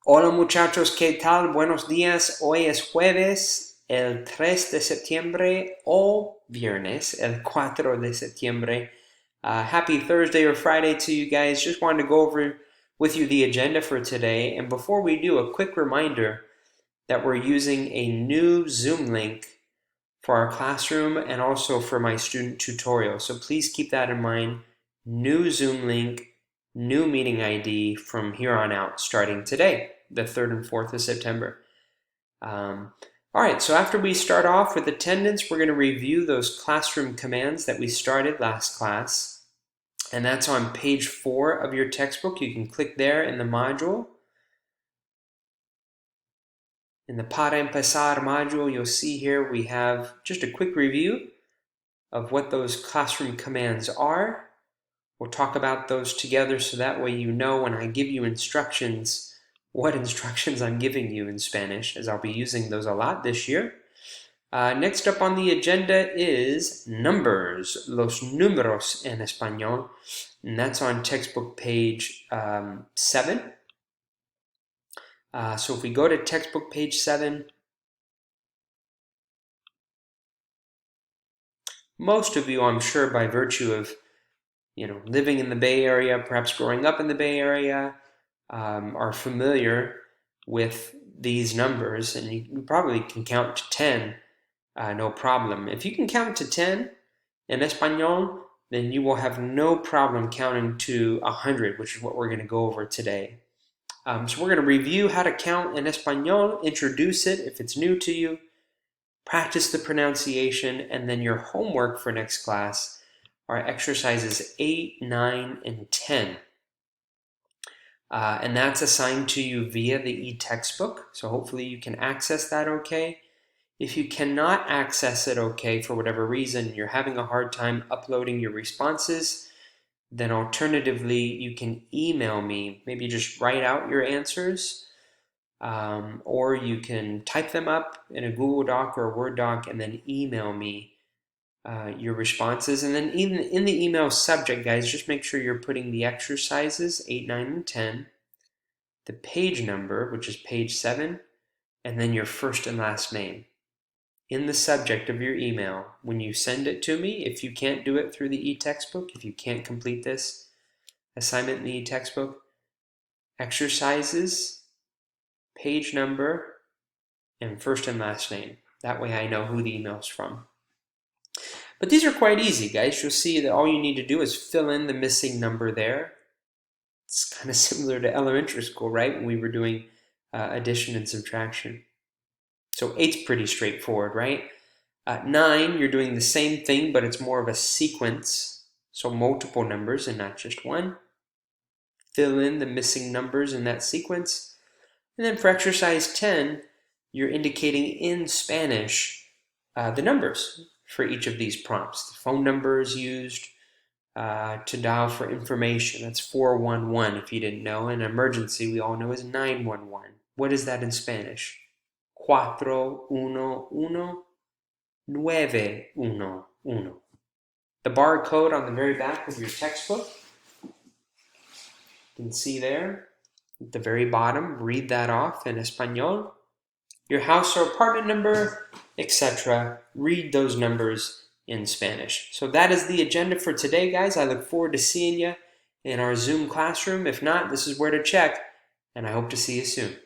Hola muchachos, ¿qué tal? Buenos días. Hoy es jueves, el 3 de septiembre o viernes, el 4 de septiembre. Happy Thursday or Friday to you guys. Just wanted to go over with you the agenda for today. And before we do, a quick reminder that we're using a new Zoom link for our classroom and also for my student tutorial. So please keep that in mind. New Zoom link, new meeting ID from here on out, starting today, the 3rd and 4th of September. All right, so after we start off with attendance, we're going to review those classroom commands that we started last class. And that's on page 4 of your textbook. You can click there in the module. In the Para Empezar module, you'll see here we have just a quick review of what those classroom commands are. We'll talk about those together so that way you know when I give you instructions, what instructions I'm giving you in Spanish, as I'll be using those a lot this year. Next up on the agenda is numbers, los números en español, and that's on textbook page 7. So if we go to textbook page 7, most of you, I'm sure, by virtue of living in the Bay Area, perhaps growing up in the Bay Area, are familiar with these numbers, and you probably can count to 10, no problem. If you can count to 10 in Espanol, then you will have no problem counting to 100, which is what we're going to go over today. So we're going to review how to count in Espanol, introduce it if it's new to you, practice the pronunciation, and then your homework for next class are exercises 8, 9, and 10. And that's assigned to you via the e-textbook, so hopefully you can access that okay. If you cannot access it okay for whatever reason, you're having a hard time uploading your responses, then alternatively you can email me. Maybe just write out your answers, or you can type them up in a Google Doc or a Word doc and then email me your responses. And then in the email subject, guys, just make sure you're putting the exercises 8, 9, and 10, the page number, which is page 7, and then your first and last name in the subject of your email. When you send it to me, if you can't do it through the e-textbook, if you can't complete this assignment in the e-textbook, exercises, page number, and first and last name. That way I know who the email is from. But these are quite easy, guys. You'll see that all you need to do is fill in the missing number there. It's kind of similar to elementary school, right? When we were doing addition and subtraction. So 8's pretty straightforward, right? 9, you're doing the same thing, but it's more of a sequence. So multiple numbers and not just one. Fill in the missing numbers in that sequence. And then for exercise 10, you're indicating in Spanish the numbers for each of these prompts. The phone number is used to dial for information. That's 411 if you didn't know. An emergency, we all know, is 911. What is that in Spanish? 411 911. The barcode on the very back of your textbook, you can see there at the very bottom, read that off in Espanol. Your house or apartment number, etc. Read those numbers in Spanish. So that is the agenda for today, guys. I look forward to seeing you in our Zoom classroom. If not, this is where to check, and I hope to see you soon.